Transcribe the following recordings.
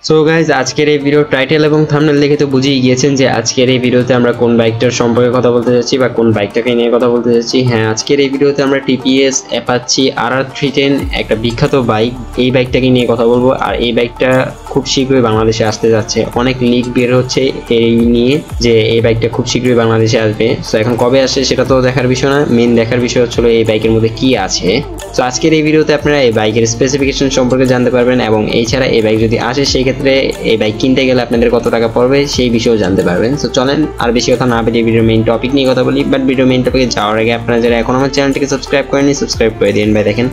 So guys আজকের এই video title এবং থাম্বনেল দেখে তো বুঝেই গিয়েছেন যে আজকের এই ভিডিওতে আমরা কোন বাইকটার সম্পর্কে কথা বলতে যাচ্ছি বা কোন বাইকটাকে নিয়ে কথা বলতে যাচ্ছি। হ্যাঁ, আজকের এই ভিডিওতে আমরা টিপিএস অ্যাপাচি RR310 একটা বিখ্যাত বাইক, এই বাইকটাকে নিয়ে কথা বলবো। আর এই বাইকটা খুব শীঘ্রই বাংলাদেশে আসতে যাচ্ছে, অনেক লিক বের হচ্ছে এই নিয়ে যে এই বাইকটা খুব শীঘ্রই বাংলাদেশে আসবে। সো এখন কবে আসে সেটা তো দেখার বিষয় না, মেন দেখার বিষয় হচ্ছিল এই বাইকের মধ্যে কি আছে। সো আজকের এই ভিডিওতে আপনারা এই বাইকের স্পেসিফিকেশন সম্পর্কে জানতে পারবেন এবং এছাড়া এই বাইক যদি আসে সেই ক্ষেত্রে এই বাইক কিনতে গেলে আপনাদের কত টাকা পড়বে সেই বিষয়েও জানতে পারবেন। সো চলেন আর বেশি কথা না বলে ভিডিওর মেইন টপিক নিয়ে কথা বলি। বাট ভিডিও মেইন টপিকে যাওয়ার আগে আপনারা যারা এখন আমার চ্যানেলটিকে সাবস্ক্রাইব করেননি সাবস্ক্রাইব করে দিন ভাই। দেখেন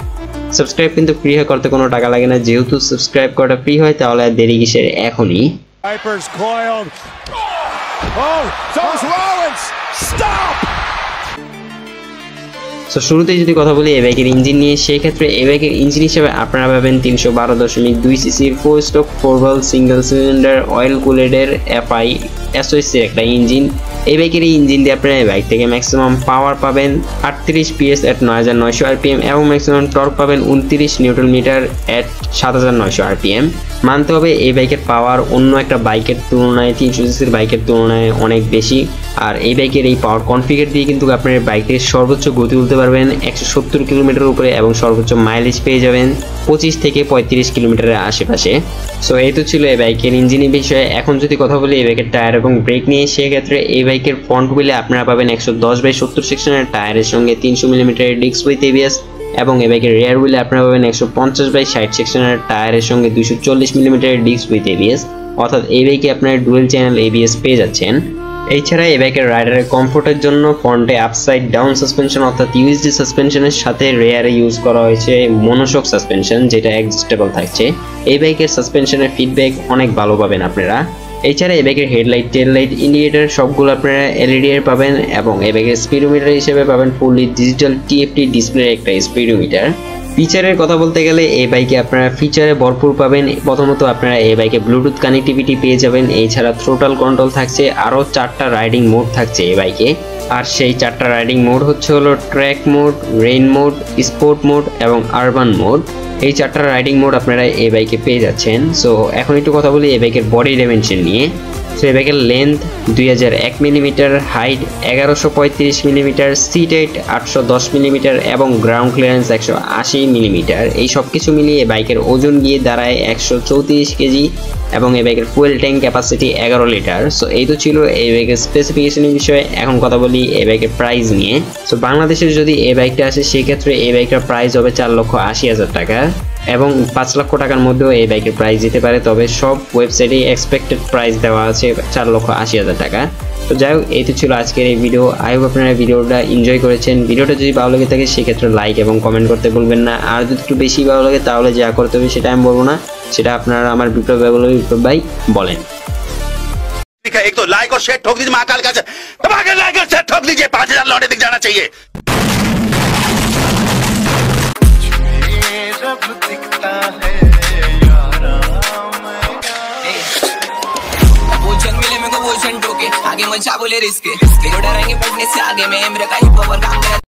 সাবস্ক্রাইব কিন্তু ফ্রি হয়, করতে কোনো টাকা লাগে না। যেহেতু সাবস্ক্রাইব করাটা ফ্রি হয় তাহলে আর দেরি কিসের, এখনই। তো শুরুতেই যদি কথা বলি এই বাইকের ইঞ্জিন নিয়ে, সেই ক্ষেত্রে এই বাইকের ইঞ্জিন হিসেবে আপনারা পাবেন 312.2 সিসির 4 stroke 4 valve single cylinder oil কুলেডের FI SOS এর একটা ইঞ্জিন। এই বাইকের এই ইঞ্জিন দিয়ে আপনারা এই বাইক থেকে ম্যাক্সিমাম পাওয়ার পাবেন 38 PS at 9900 RPM এবং ম্যাক্সিমাম টর্ক পাবেন 29 নিউটন মিটার at 7900 RPM। মানতে হবে এই বাইকের পাওয়ার অন্য একটা বাইকের তুলনায় 300 সিসির বাইকের তুলনায় অনেক বেশি। আর এই বাইকের এই পাওয়ার কনফিগার দিয়ে কিন্তু আপনার বাইকের সর্বোচ্চ গতি তুলতে পারবেন 170 কিলোমিটার উপরে এবং সর্বোচ্চ মাইলেজ পেয়ে যাবেন 25 থেকে 35 কিলোমিটারের আশেপাশে। সো এই তো ছিল এই বাইকের ইঞ্জিনের বিষয়ে। এখন যদি কথা বলি এই বাইকের টায়ার এবং ব্রেক নিয়ে, সেক্ষেত্রে এই বাইকের ফ্রন্ট হুইলে আপনারা পাবেন 110/70 সেকশনের টায়ারের সঙ্গে 300 মিলিমিটারের ডিস্ক উইথ ABS এবং এই বাইকের রিয়ার হুইলে আপনারা পাবেন 150/60 সেকশনের টায়ারের সঙ্গে 240 মিলিমিটারের ডিস্ক উইথ ABS, অর্থাৎ এই বাইকে আপনারা ডুয়েল চ্যানেল ABS পেয়ে যাচ্ছেন। এছাড়া এই বাইকের রাইডারের কমফোর্টের জন্য ফ্রন্টে আপসাইড ডাউন সাসপেনশন অর্থাৎ USD সাসপেনশনের সাথে রেয়ারে ইউজ করা হয়েছে মনোশক সাসপেনশন, যেটা অ্যাডজাস্টেবল থাকছে। এই বাইকের সাসপেনশনের ফিডব্যাক অনেক ভালো পাবেন আপনারা। এছাড়া এই বাইকের হেডলাইট, টেল লাইট, ইন্ডিকেটর সবগুলো আপনারা LED এর পাবেন এবং এই বাইকের স্পিডোমিটার হিসেবে পাবেন ফুললি ডিজিটাল TFT ডিসপ্লের একটা স্পিডোমিটার। ফিচারের কথা বলতে গেলে এই বাইকে আপনারা ফিচারে ভরপুর পাবেন। প্রথমত আপনারা এই বাইকে ব্লুটুথ কানেক্টিভিটি পেয়ে যাবেন, এছাড়া থ্রোটল কন্ট্রোল থাকছে, আরও 4টা রাইডিং মোড থাকছে এই বাইকে। আর সেই 4টা রাইডিং মোড হলো track mode, rain mode, sport mode এবং আরবান মোড। এই 4টা রাইডিং মোড আপনারা এই বাইকে পেয়ে যাচ্ছেন। সো এখন একটু কথা বলি এই বাইকের বডি ডাইমেনশন নিয়ে। সো এই বাইকের length 2001 millimetre, height 1135 millimetre, seat height 810 millimetre এবং গ্রাউন্ড ক্লিয়ারেন্স 180 মিলিমিটার। এই সব কিছু মিলিয়ে এই বাইকের ওজন গিয়ে দাঁড়ায় 134 কেজি এবং এই বাইকের fuel tank capacity 11 litre. So এই তো ছিল এই বাইকের স্পেসিফিকেশনের বিষয়ে। এখন কথা বলি এই বাইকের প্রাইস নিয়ে। সো বাংলাদেশের যদি এই বাইকটা আসে সেক্ষেত্রে এই বাইকের প্রাইস হবে 4,80,000 টাকা এবং 5 লক্ষ টাকার মধ্যেও এই বাইকের প্রাইস দিতে পারে, তবে সব ওয়েবসাইটে এক্সপেক্টেড প্রাইস দেওয়া আছে 4,80,000 টাকা। তো যাই হোক, এই তো ছিল আজকের এই ভিডিও। আই হোপ আপনারা ভিডিওটা এনজয় করেছেন। ভিডিওটা যদি ভালো লাগে থাকে সেক্ষেত্রে লাইক এবং কমেন্ট করতে ভুলবেন না। আর যদি একটু বেশি ভালো লাগে তাহলে যা করতে হবে সেটা আমি বলবো না, সেটা আপনারা আমার বিপ্লব ভাই বলেন। एक तो लाइक और शेयर ठोक दीजिए, महाकाल का लाइक और शेयर ठोक दीजिए, 5,000 लौटे दिख जाना चाहिए। आगे मचा बोले रिस्क, डरेंगे बढ़ने से आगे में मेरा का ही पावर काम